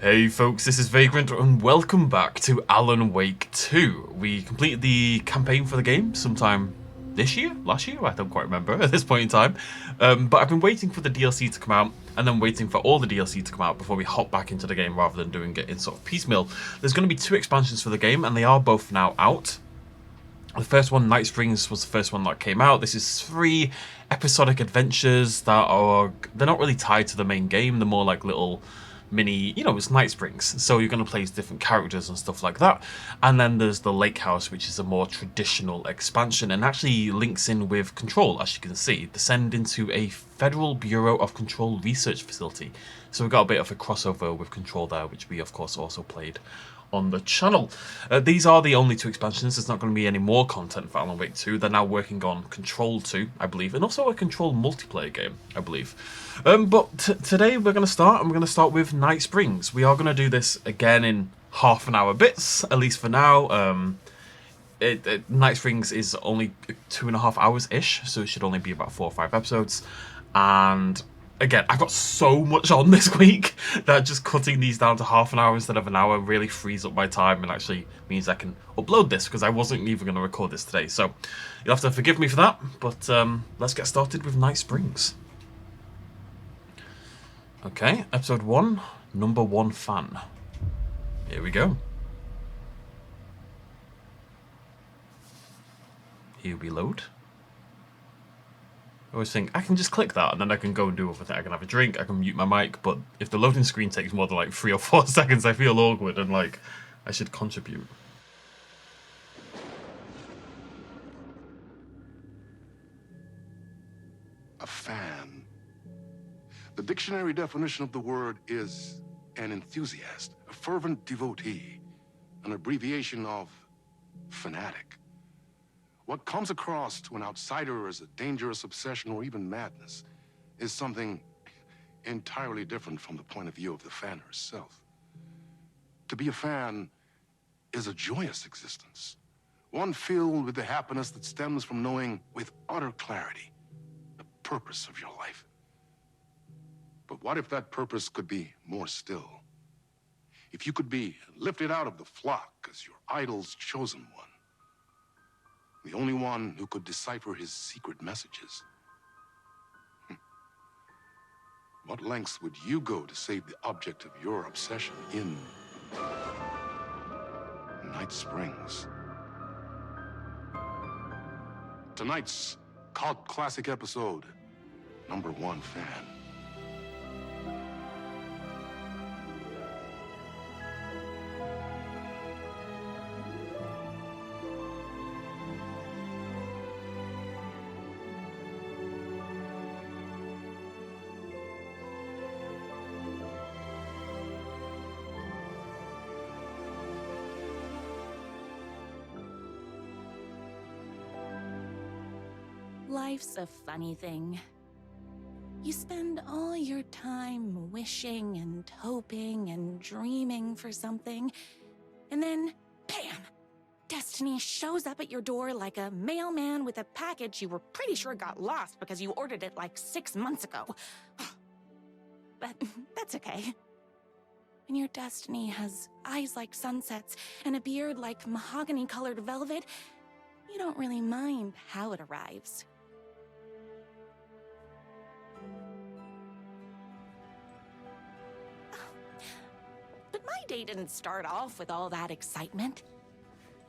Hey folks, this is Vagrant and welcome back to Alan Wake 2. We completed the campaign for the game sometime this year? Last year? I don't quite remember at this point in time. But I've been waiting for the DLC to come out and then waiting for all the DLC to come out before we hop back into the game rather than doing it in sort of piecemeal. There's going to be 2 expansions for the game and they are both now out. The first one, Night Springs, was the first one that came out. This is 3 episodic adventures that they're not really tied to the main game. They're more like little mini, it's Night Springs. So you're going to play as different characters and stuff like that. And then there's the Lake House, which is a more traditional expansion and actually links in with Control, as you can see. Descend into a Federal Bureau of Control research facility. So we've got a bit of a crossover with Control there, which we, of course, also played on the channel. These are the only 2 expansions. There's not going to be any more content for Alan Wake 2. They're now working on Control 2, I believe, and also a Control multiplayer game, I believe. But today we're going to start with Night Springs. We are going to do this again in half-an-hour bits, at least for now. Night Springs is only 2.5 hours-ish, so it should only be about 4 or 5 episodes. And again, I've got so much on this week that just cutting these down to half an hour instead of an hour really frees up my time and actually means I can upload this because I wasn't even going to record this today. So you'll have to forgive me for that, but let's get started with Night Springs. Okay, episode 1, number 1 fan. Here we go. Here we load. I always think I can just click that and then I can go and do other things. I can have a drink, I can mute my mic, but if the loading screen takes more than like 3 or 4 seconds, I feel awkward and like I should contribute. A fan. The dictionary definition of the word is an enthusiast, a fervent devotee, an abbreviation of fanatic. What comes across to an outsider as a dangerous obsession or even madness is something entirely different from the point of view of the fan herself. To be a fan is a joyous existence, one filled with the happiness that stems from knowing with utter clarity the purpose of your life. But what if that purpose could be more still? If you could be lifted out of the flock as your idol's chosen one, the only one who could decipher his secret messages. What lengths would you go to save the object of your obsession in Night Springs? Tonight's cult classic episode, number 1 fan. Life's a funny thing. You spend all your time wishing and hoping and dreaming for something, and then, bam! Destiny shows up at your door like a mailman with a package you were pretty sure got lost because you ordered it like 6 months ago. But that's okay. When your destiny has eyes like sunsets and a beard like mahogany-colored velvet, you don't really mind how it arrives. But my day didn't start off with all that excitement.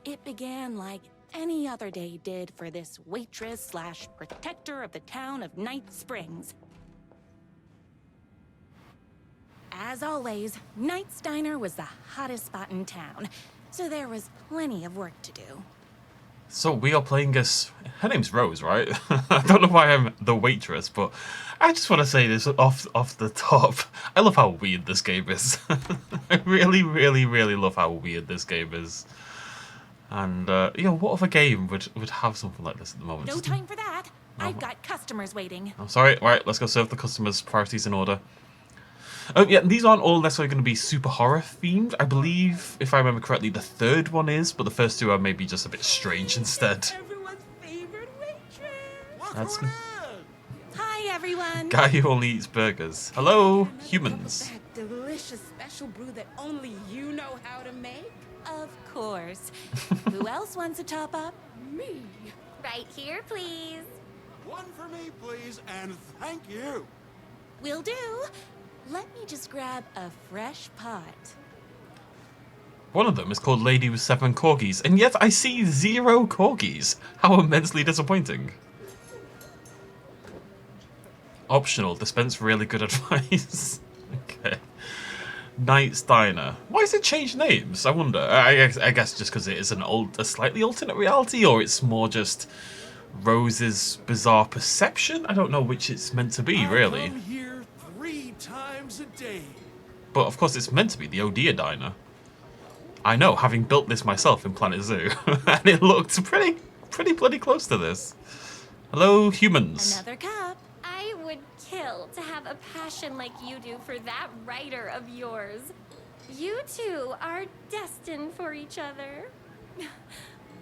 It began like any other day did for this waitress/protector of the town of Night Springs. As always, Knight's Diner was the hottest spot in town, so there was plenty of work to do. So we are playing as... Her name's Rose, right? I don't know why I'm the waitress, but I just want to say this off the top. I love how weird this game is. I really, really, really love how weird this game is. And, what other game would have something like this at the moment? No time for that. I've got customers waiting. I'm sorry. Right, let's go serve the customers. Priorities in order. Yeah, these aren't all necessarily going to be super horror themed. I believe, if I remember correctly, the 3rd one is, but the first 2 are maybe just a bit strange instead. Everyone's favorite waitress. That's Hi, everyone. guy who only eats burgers. Hello, humans. delicious special brew that only you know how to make? Of course. Who else wants a top up? Me. Right here, please. One for me, please, and thank you. Will do. Let me just grab a fresh pot. One of them is called Lady with 7 Corgis, and yet I see 0 corgis. How immensely disappointing. Optional, dispense really good advice. Okay. Knight's Diner. Why has it changed names? I wonder. I guess just because it is a slightly alternate reality, or it's more just Rose's bizarre perception? I don't know which it's meant to be, really. I come here 3 times a day. But of course it's meant to be the Odia Diner. I know, having built this myself in Planet Zoo, and it looked pretty bloody close to this. Hello, humans. Another cup. I would kill to have a passion like you do for that writer of yours. You two are destined for each other.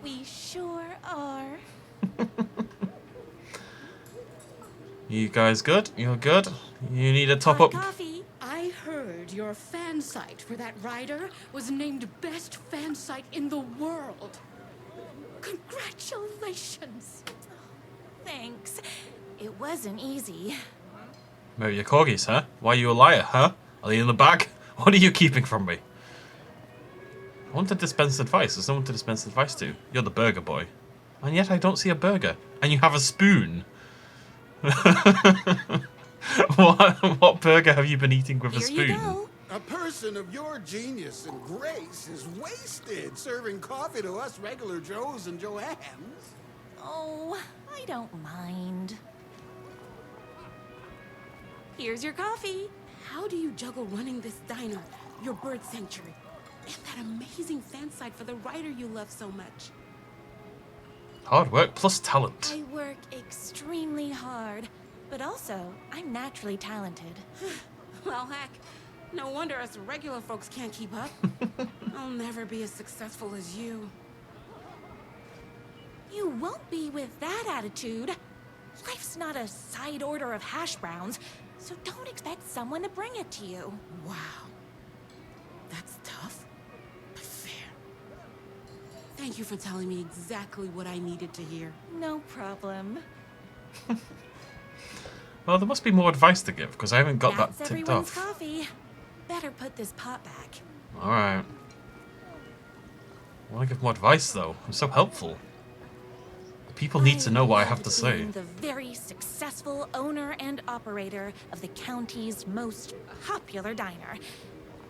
We sure are. You guys good? You're good? You need a top Hot up? coffee. I heard your fan site for that writer was named best fan site in the world. Congratulations. Thanks. It wasn't easy. Maybe your corgis, huh? Why are you a liar, huh? Are they in the bag? What are you keeping from me? I want to dispense advice. There's no one to dispense advice to. You're the burger boy. And yet I don't see a burger. And you have a spoon. What burger have you been eating with a Here spoon? you go. A person of your genius and grace is wasted serving coffee to us regular Joes and Joannes. Oh, I don't mind. Here's your coffee. How do you juggle running this diner, your bird sanctuary, and that amazing fan site for the writer you love so much? Hard work plus talent. I work extremely hard, but also I'm naturally talented. Well, heck, no wonder us regular folks can't keep up. I'll never be as successful as you. You won't be with that attitude. Life's not a side order of hash browns, so don't expect someone to bring it to you. Wow. That's tough, but fair. Thank you for telling me exactly what I needed to hear. No problem. Well, there must be more advice to give, because I haven't got That's that ticked everyone's off. coffee. Better put this pot back. Alright. I want to give more advice, though. I'm so helpful. People need to know what I have to say. Being the very successful owner and operator of the county's most popular diner.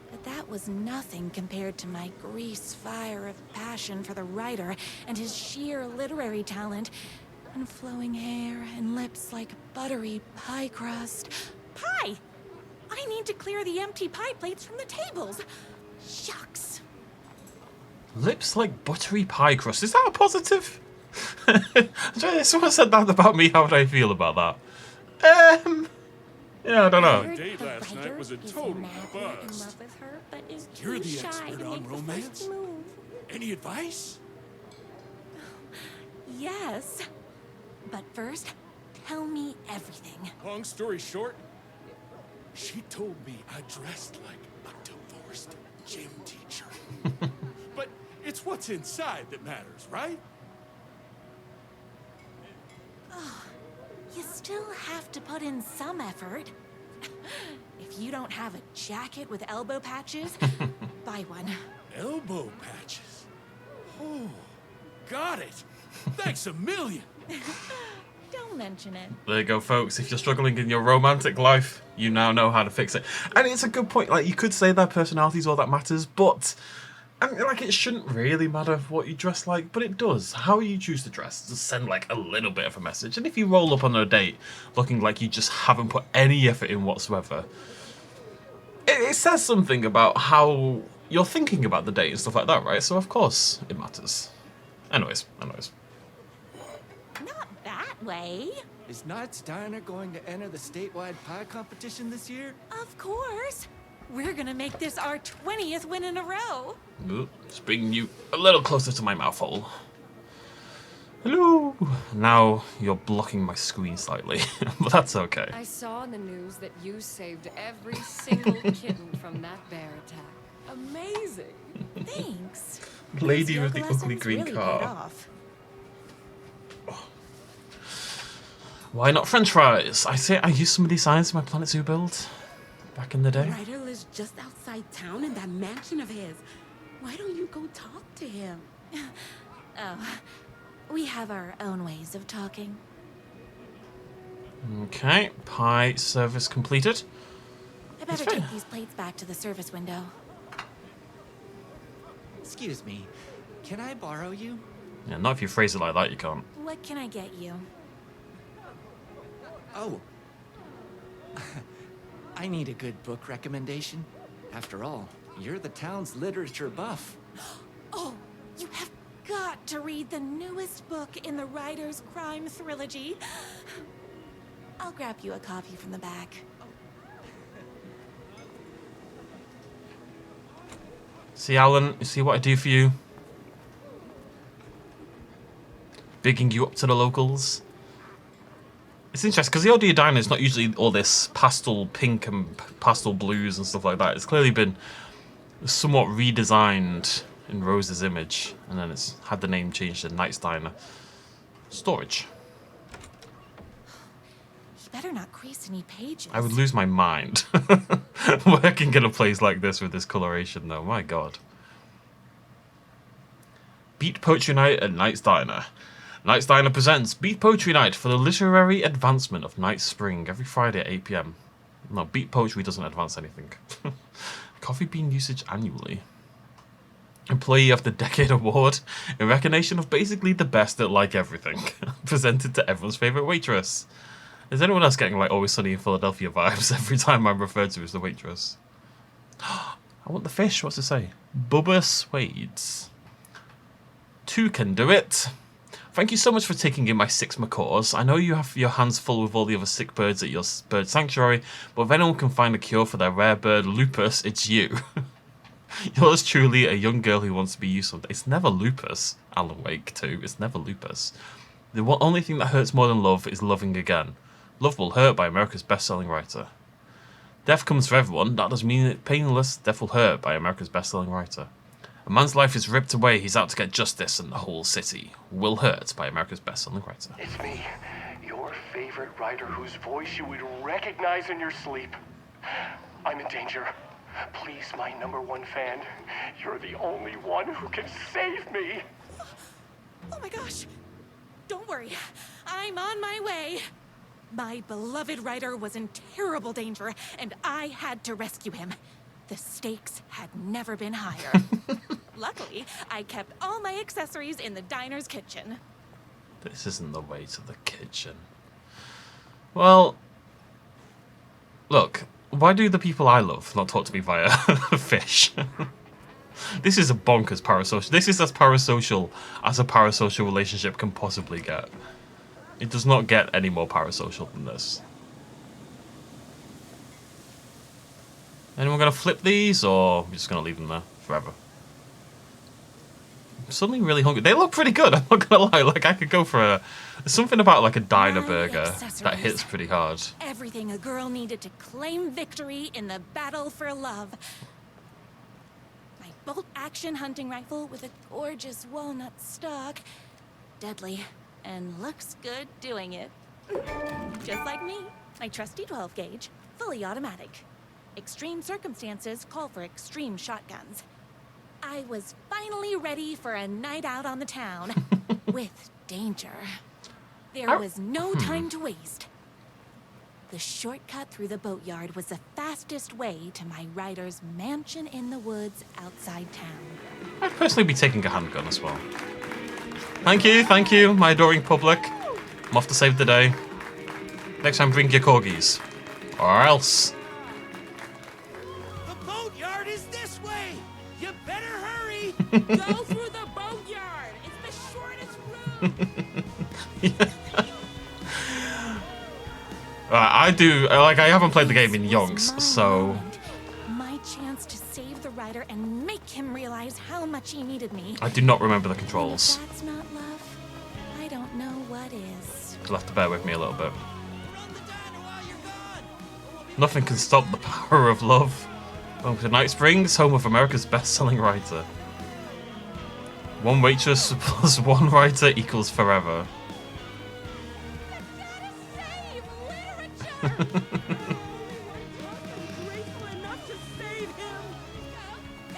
But that was nothing compared to my grease fire of passion for the writer and his sheer literary talent, and flowing hair and lips like buttery pie crust. Pie! I need to clear the empty pie plates from the tables. Shucks. Lips like buttery pie crust. Is that a positive? Someone said that about me. How would I feel about that? Yeah, I don't know. Heard date the last night writer was a is total madly in bust. love with her, but is You're too the shy expert to on make the romance. first move. Any advice? Yes. But first, tell me everything. Long story short, she told me I dressed like a divorced gym teacher. But it's what's inside that matters, right? You still have to put in some effort. If you don't have a jacket with elbow patches, buy one. Elbow patches. Oh, got it. Thanks a million. Don't mention it. There you go, folks. If you're struggling in your romantic life, you now know how to fix it. And it's a good point. Like, you could say their personality's all that matters, but I mean, like, it shouldn't really matter what you dress like, but it does. How you choose to dress does send like a little bit of a message. And if you roll up on a date looking like you just haven't put any effort in whatsoever, it says something about how you're thinking about the date and stuff like that, right? So of course it matters. Anyways. Not that way. Is Knight's Diner going to enter the statewide pie competition this year? Of course. We're gonna make this our 20th win in a row. Ooh, just bringing you a little closer to my mouth hole. Hello. Now you're blocking my screen slightly, but that's okay. I saw in the news that you saved every single kitten from that bear attack. Amazing. Thanks. Lady These with yoga the ugly lessons green really paid car. off. Why not French fries? I used some of these signs in my Planet Zoo build back in the day. Ryder lives just outside town in that mansion of his. Why don't you go talk to him? Oh, we have our own ways of talking. Okay, pie service completed. I better fair. take these plates back to the service window. Excuse me, can I borrow you? Yeah, not if you phrase it like that, you can't. What can I get you? Oh. I need a good book recommendation. After all, you're the town's literature buff. Oh, you have got to read the newest book in the Writer's Crime Trilogy. I'll grab you a copy from the back. See, Alan, you see what I do for you? Bigging you up to the locals. It's interesting, because the Odia Diner is not usually all this pastel pink and pastel blues and stuff like that. It's clearly been somewhat redesigned in Rose's image, and then it's had the name changed to Knight's Diner. Storage. You better not crease any pages. I would lose my mind working in a place like this with this coloration, though. My God. Beat Poetry Night at Knight's Diner. Knight's Diner presents Beat Poetry Night for the literary advancement of Night Spring every Friday at 8 PM. No, Beat Poetry doesn't advance anything. Coffee bean usage annually. Employee of the Decade Award in recognition of basically the best at like everything. Presented to everyone's favourite waitress. Is anyone else getting like Always Sunny in Philadelphia vibes every time I'm referred to as the waitress? I want the fish, what's it say? Bubba Swades. 2 can do it. Thank you so much for taking in my 6 macaws. I know you have your hands full with all the other sick birds at your bird sanctuary, but if anyone can find a cure for their rare bird lupus, it's you. Yours truly, a young girl who wants to be you someday. It's never lupus, Alan Wake 2. It's never lupus. The only thing that hurts more than love is loving again. Love Will Hurt by America's best-selling writer. Death comes for everyone. That doesn't mean it's painless. Death Will Hurt by America's best-selling writer. A man's life is ripped away. He's out to get justice, and the whole city will hurt by America's best-selling writer. It's me, your favorite writer whose voice you would recognize in your sleep. I'm in danger. Please, my #1 fan, you're the only one who can save me. Oh my gosh! Don't worry, I'm on my way. My beloved writer was in terrible danger, and I had to rescue him. The stakes had never been higher. Luckily, I kept all my accessories in the diner's kitchen. This isn't the way to the kitchen. Well, look, why do the people I love not talk to me via fish? This is a bonkers parasocial. This is as parasocial as a parasocial relationship can possibly get. It does not get any more parasocial than this. Anyone gonna flip these, or we're just gonna leave them there forever? I'm suddenly really hungry. They look pretty good, I'm not gonna lie. Like, I could go for a... There's something about, like, a diner My burger that accessories. hits pretty hard. Everything a girl needed to claim victory in the battle for love. My bolt-action hunting rifle with a gorgeous walnut stock. Deadly, and looks good doing it. Just like me, my trusty 12-gauge, fully automatic. Extreme circumstances call for extreme shotguns. I was finally ready for a night out on the town with danger. There was no time to waste. The shortcut through the boatyard was the fastest way to my writer's mansion in the woods outside town. I'd personally be taking a handgun as well. Thank you, my adoring public. I'm off to save the day. Next time, bring your corgis. Or else. The boatyard is this way. You better hurry. Go through the boatyard. It's the shortest route. I haven't played the game in This yonks, was so... my moment. My chance to save the writer and make him realize how much he needed me. I do not remember the And if controls. that's not love, I don't don't know what is. You'll have to bear with me a little bit. Nothing can stop the power of love. Welcome to Night Springs, home of America's best-selling writer. One waitress plus one writer equals forever.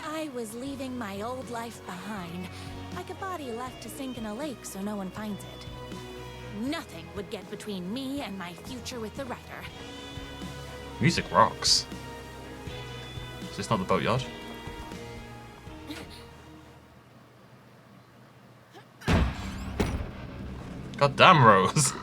I was leaving my old life behind, like a body left to sink in a lake so no one finds it. Nothing would get between me and my future with the writer. Music rocks. Is this not the boatyard? God damn, Rose.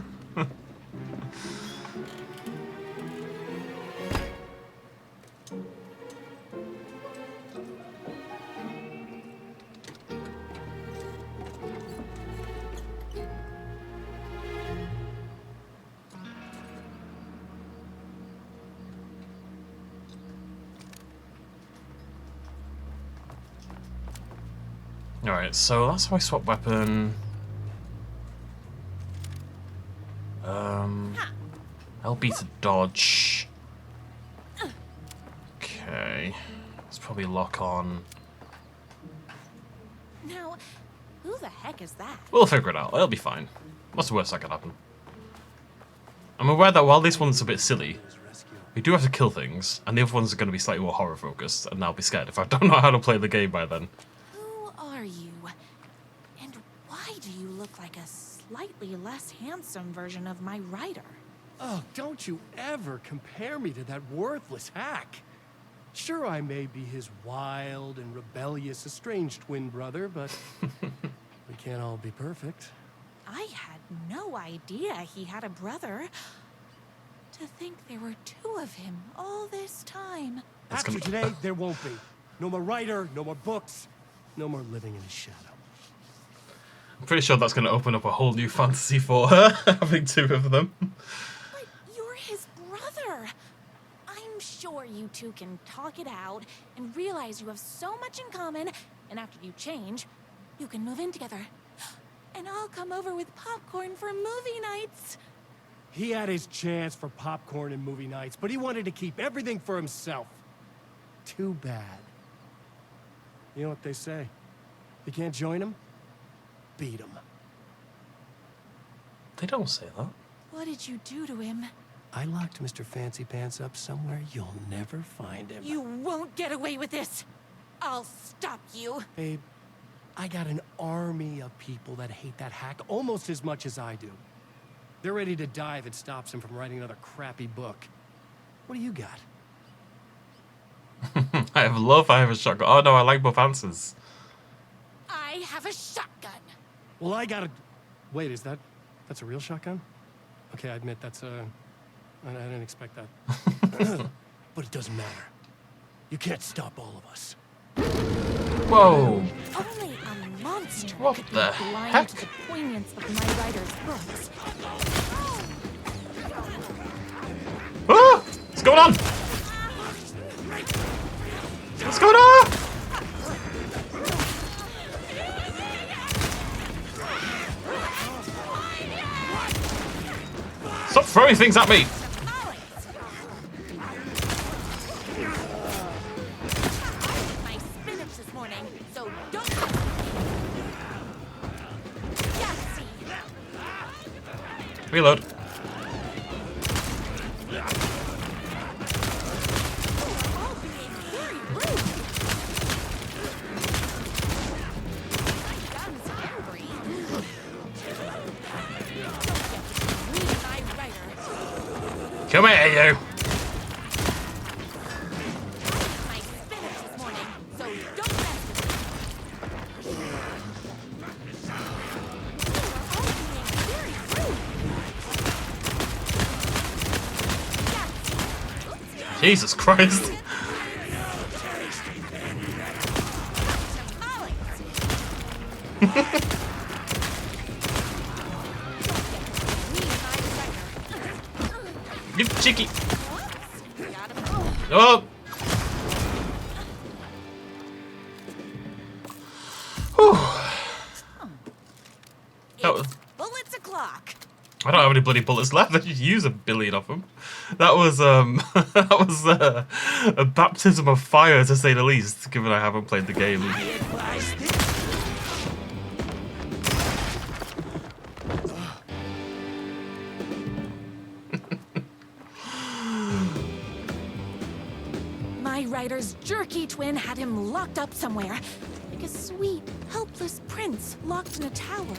Alright, so that's how I swap weapon. LB to dodge. Okay. Let's probably lock on. Now, who the heck is that? We'll figure it out. It'll be fine. What's the worst that could happen? I'm aware that while this one's a bit silly, we do have to kill things, and the other ones are going to be slightly more horror focused, and I'll be scared if I don't know how to play the game by then. Who are you? And why do you look like a slightly less handsome version of my writer? Oh, don't you ever compare me to that worthless hack. Sure, I may be his wild and rebellious estranged twin brother, but we can't all be perfect. I had no idea he had a brother. To think there were two of him all this time. After today, there won't be. No more writer, no more books, no more living in his shadow. I'm pretty sure that's going to open up a whole new fantasy for her, having two of them. But you're his brother. I'm sure you two can talk it out and realize you have so much in common, and after you change, you can move in together. And I'll come over with popcorn for movie nights. He had his chance for popcorn and movie nights, but he wanted to keep everything for himself. Too bad. You know what they say? You can't join him? Beat him. They don't say that. What did you do to him? I locked Mr. Fancy Pants up somewhere you'll never find him. You won't get away with this. I'll stop you. Babe, I got an army of people that hate that hack almost as much as I do. They're ready to die if it stops him from writing another crappy book. What do you got? I have love, I have a shotgun. Oh no, I like both answers. I have a shotgun. Well, I got a... Wait, that's a real shotgun? Okay, I admit that's a... I didn't expect that. But it doesn't matter. You can't stop all of us. Whoa. Only a monster What could the be blind heck? to the poignance of my writer's books. Ah! What's going on? What's going on? Stop throwing things at me! My spinach this morning, so don't. Reload. Come here, you! My spinach this morning, so don't mess with me. Jesus Christ. You cheeky. Oh. Whew. That was... Bullets o'clock. I don't have any bloody bullets left. I just used 1 billion of them. That was that was a baptism of fire, to say the least, given I haven't played the game. My rider's jerky twin had him locked up somewhere, like a sweet, helpless prince locked in a tower.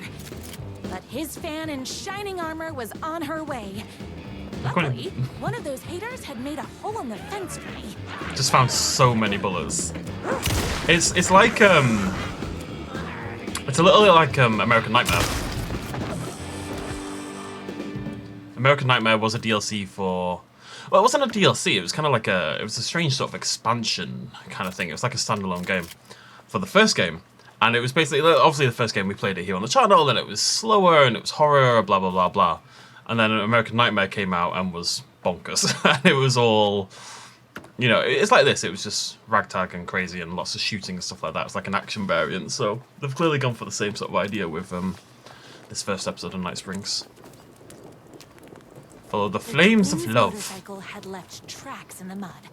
But his fan in shining armor was on her way. Luckily, one of those haters had made a hole in the fence for me. Just found so many bullets. It's like it's a little bit like American Nightmare. American Nightmare was a DLC for. Well, it wasn't a DLC. It was kind of like it was a strange sort of expansion kind of thing. It was like a standalone game for the first game. And it was basically, obviously the first game we played it here on the channel, and it was slower, and it was horror, blah, blah, blah, blah. And then American Nightmare came out and was bonkers. And it was all, you know, it's like this. It was just ragtag and crazy and lots of shooting and stuff like that. It's like an action variant. So they've clearly gone for the same sort of idea with this first episode of Night Springs. Follow the flames of love. The motorcycle had left tracks in the mud.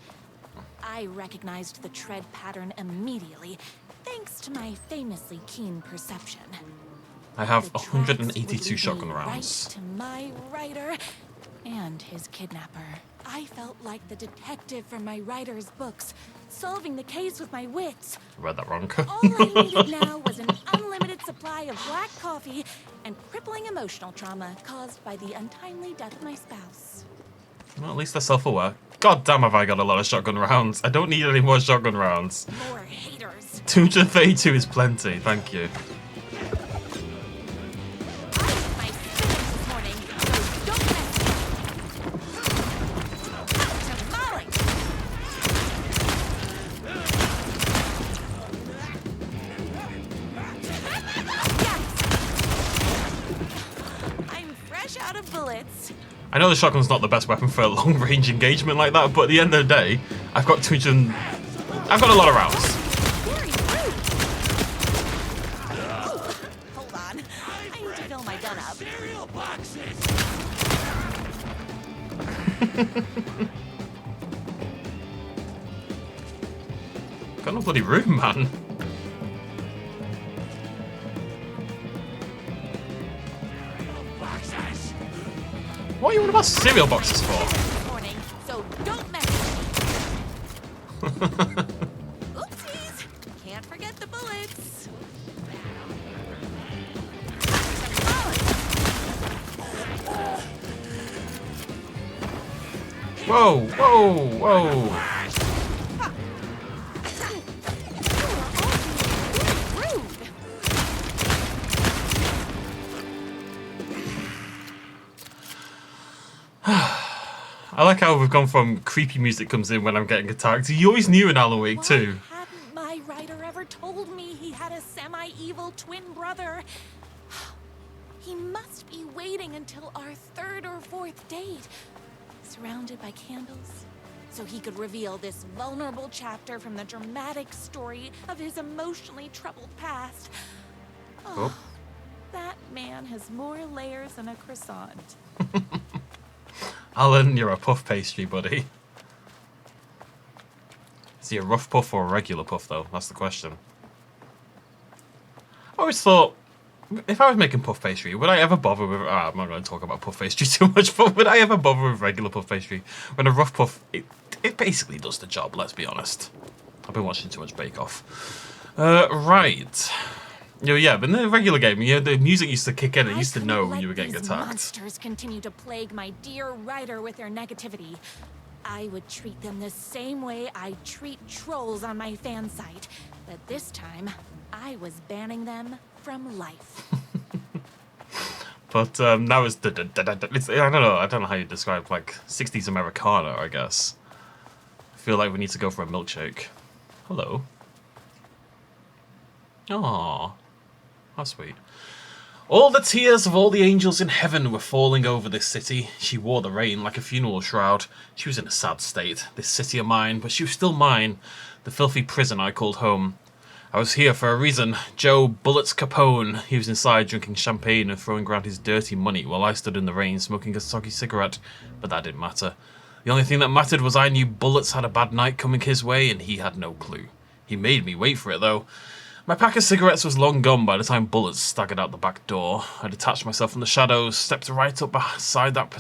I recognized the tread pattern immediately, thanks to my famously keen perception. I have The tracks 182 would shotgun lead me rounds. right to my rider and his kidnapper. I felt like the detective from my rider's books, solving the case with my wits. I read that wrong. All I needed now was an unlimited supply of black coffee and crippling emotional trauma caused by the untimely death of my spouse. Well, at least they're self-aware. God damn, have I got a lot of shotgun rounds. I don't need any more shotgun rounds. More haters. 232 is plenty, thank you. I hit my spinners this morning, so don't mess with me. Tamale. Yes. I'm fresh out of bullets. I know the shotgun's not the best weapon for a long-range engagement like that, but at the end of the day, I've got 200... I've got a lot of rounds. Very rude. Hold on. I need to fill my gun up. Cereal boxes. Got no bloody room, man. What are you on about cereal boxes for? Morning, so don't mess with me. Oopsies. Can't forget the bullets. Whoa, whoa, whoa. I like how we've gone from creepy music comes in when I'm getting attacked. You always knew in Alan Wake too. Why hadn't my writer ever told me he had a semi-evil twin brother? He must be waiting until our 3rd or 4th date, surrounded by candles, so he could reveal this vulnerable chapter from the dramatic story of his emotionally troubled past. Oh, that man has more layers than a croissant. Alan, you're a puff pastry, buddy. Is he a rough puff or a regular puff, though? That's the question. I always thought, if I was making puff pastry, would I ever bother with... I'm not going to talk about puff pastry too much, but would I ever bother with regular puff pastry? When a rough puff, it basically does the job, let's be honest. I've been watching too much Bake Off. Right. Yeah, but in the regular game, the music used to kick in. It used to know when you were getting attacked. Monsters continue to plague my dear writer with their negativity. I would treat them the same way I treat trolls on my fan site, but this time I was banning them from life. But now it's I don't know how you describe like 60s Americana, I guess. I feel like we need to go for a milkshake. Hello. Aww. How sweet. All the tears of all the angels in heaven were falling over this city. She wore the rain like a funeral shroud. She was in a sad state, this city of mine, but she was still mine, the filthy prison I called home. I was here for a reason. Joe Bullets Capone. He was inside drinking champagne and throwing around his dirty money while I stood in the rain smoking a soggy cigarette. But that didn't matter. The only thing that mattered was I knew Bullets had a bad night coming his way and he had no clue. He made me wait for it though. My pack of cigarettes was long gone by the time Bullets staggered out the back door. I detached myself from the shadows, stepped right beside that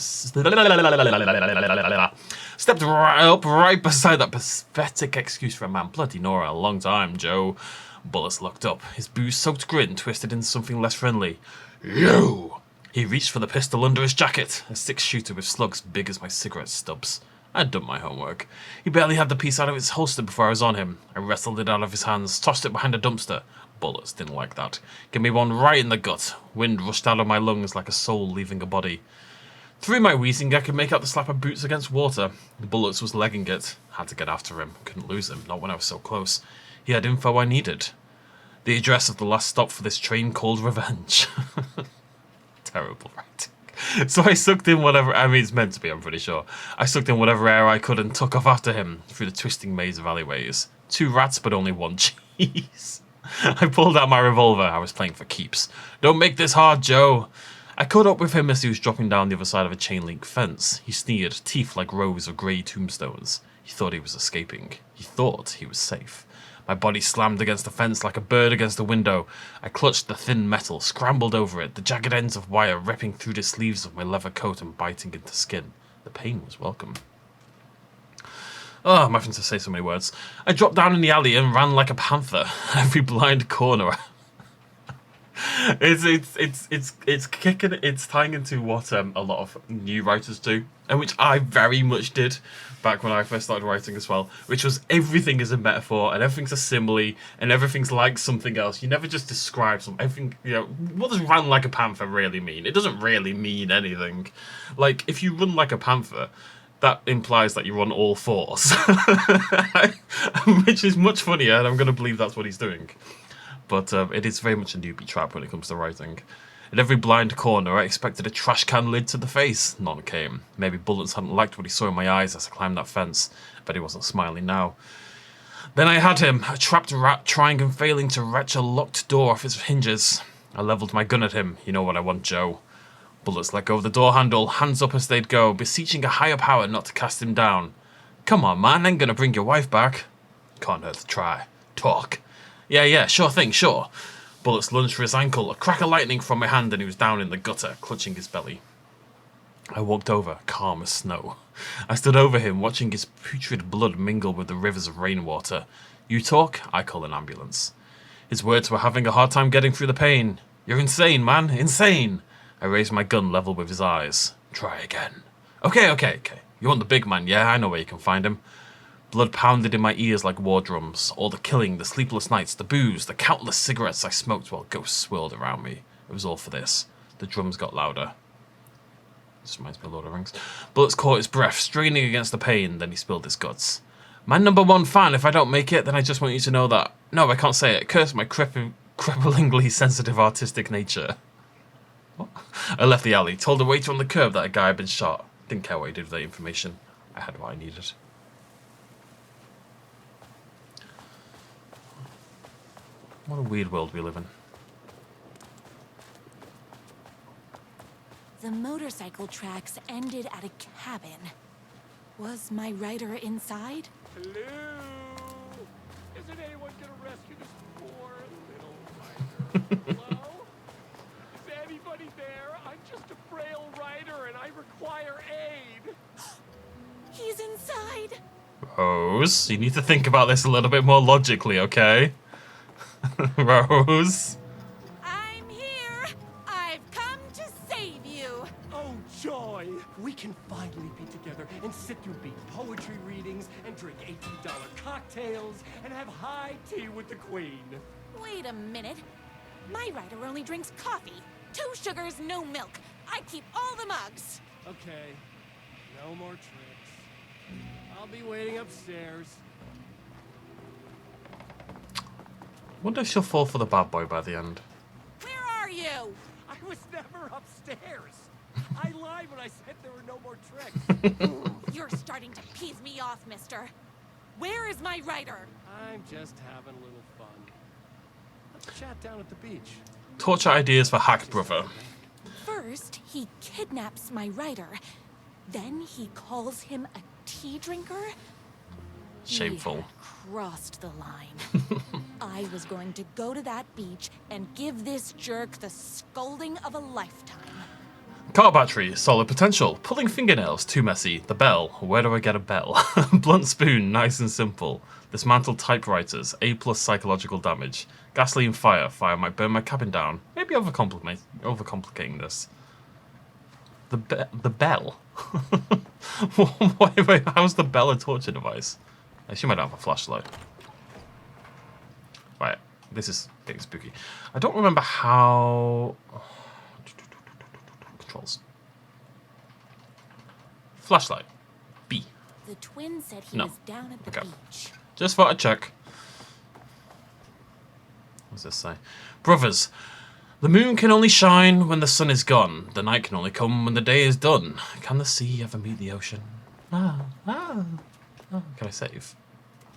pathetic excuse for a man. Bloody Nora, a long time, Joe. Bullets looked up, his booze-soaked grin twisted into something less friendly. You! He reached for the pistol under his jacket, a six-shooter with slugs big as my cigarette stubs. I'd done my homework. He barely had the piece out of its holster before I was on him. I wrestled it out of his hands, tossed it behind a dumpster. Bullets didn't like that. Gave me one right in the gut. Wind rushed out of my lungs like a soul leaving a body. Through my wheezing, I could make out the slap of boots against water. Bullets was legging it. Had to get after him. Couldn't lose him, not when I was so close. He had info I needed. The address of the last stop for this train called Revenge. Terrible writing. So I sucked in whatever, I mean it's meant to be, I'm pretty sure. I sucked in whatever air I could and took off after him through the twisting maze of alleyways. 2 rats but only 1 cheese. I pulled out my revolver. I was playing for keeps. Don't make this hard, Joe. I caught up with him as he was dropping down the other side of a chain-link fence. He sneered, teeth like rows of grey tombstones. He thought he was escaping. He thought he was safe. My body slammed against the fence like a bird against a window. I clutched the thin metal, scrambled over it, the jagged ends of wire ripping through the sleeves of my leather coat and biting into skin. The pain was welcome. Oh, I'm having to say so many words. I dropped down in the alley and ran like a panther. Every blind corner. It's kicking. It's tying into what a lot of new writers do, and which I very much did back when I first started writing as well. Which was everything is a metaphor and everything's a simile and everything's like something else. You never just describe something. Everything, you know, what does "run like a panther" really mean? It doesn't really mean anything. Like if you run like a panther, that implies that you run all fours, which is much funnier, and I'm going to believe that's what he's doing. But it is very much a newbie trap when it comes to writing. At every blind corner, I expected a trash can lid to the face. None came. Maybe Bullets hadn't liked what he saw in my eyes as I climbed that fence, but he wasn't smiling now. Then I had him, a trapped rat trying and failing to wrench a locked door off its hinges. I levelled my gun at him. You know what I want, Joe. Bullets let go of the door handle, hands up as they'd go, beseeching a higher power not to cast him down. Come on, man, ain't gonna bring your wife back. Can't hurt to try. Talk. Yeah, sure thing, sure. Bullets lunged for his ankle, a crack of lightning from my hand, and he was down in the gutter, clutching his belly. I walked over, calm as snow. I stood over him, watching his putrid blood mingle with the rivers of rainwater. You talk, I call an ambulance. His words were having a hard time getting through the pain. You're insane, man, insane. I raised my gun level with his eyes. Try again. Okay. You want the big man, yeah? I know where you can find him. Blood pounded in my ears like war drums. All the killing, the sleepless nights, the booze, the countless cigarettes I smoked while ghosts swirled around me. It was all for this. The drums got louder. This reminds me of Lord of the Rings. Bullets caught his breath, straining against the pain, then he spilled his guts. My #1 fan, if I don't make it, then I just want you to know that... No, I can't say it. Curse my cripplingly sensitive artistic nature. What? I left the alley, told the waiter on the curb that a guy had been shot. Didn't care what he did with that information. I had what I needed. What a weird world we live in. The motorcycle tracks ended at a cabin. Was my rider inside? Hello? Isn't anyone gonna rescue this poor little rider? Hello? Is anybody there? I'm just a frail rider and I require aid. He's inside. Rose, you need to think about this a little bit more logically, okay? Rose? I'm here. I've come to save you. Oh, joy! We can finally be together and sit through beat poetry readings and drink $18 cocktails and have high tea with the queen. Wait a minute. My rider only drinks coffee. 2 sugars, no milk. I keep all the mugs. Okay, no more tricks. I'll be waiting upstairs. Wonder if she'll fall for the bad boy by the end. Where are you? I was never upstairs. I lied when I said there were no more tricks. You're starting to piss me off, mister. Where is my rider? I'm just having a little fun. chat down at the beach. Torture ideas for Hack Brother. First, he kidnaps my writer. Then he calls him a tea drinker. Shameful. He had crossed the line. I was going to go to that beach and give this jerk the scolding of a lifetime. Car battery, solid potential. Pulling fingernails, too messy. The bell, where do I get a bell? Blunt spoon, nice and simple. Dismantled typewriters, A+ psychological damage. Gasoline fire, fire might burn my cabin down. Maybe overcomplicating this. The bell? wait, how's the bell a torture device? I assume I don't have a flashlight. Right, this is getting spooky. I don't remember how... Controls. Flashlight. B. The twin said he No. was down at the Okay. beach. Just thought I'd check. What does this say? Brothers, the moon can only shine when the sun is gone. The night can only come when the day is done. Can the sea ever meet the ocean? Can I save?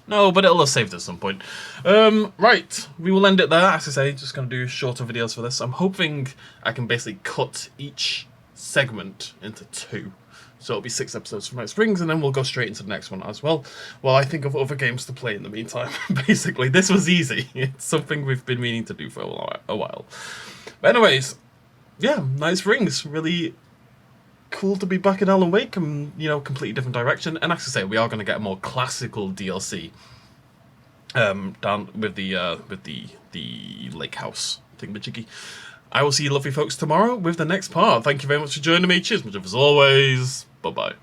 No, but it'll have saved at some point. Right, we will end it there. As I say, just going to do shorter videos for this. I'm hoping I can basically cut each segment into 2. So it'll be 6 episodes from Night Springs, and then we'll go straight into the next one as well. While I think of other games to play in the meantime. Basically, this was easy. It's something we've been meaning to do for a while. But anyways, yeah, Night Springs. Really cool to be back in Alan Wake and, you know, completely different direction. And as I say, we are going to get a more classical DLC down with the lake house thingamajiggy. I will see you lovely folks tomorrow with the next part. Thank you very much for joining me. Cheers, much as always. Bye-bye.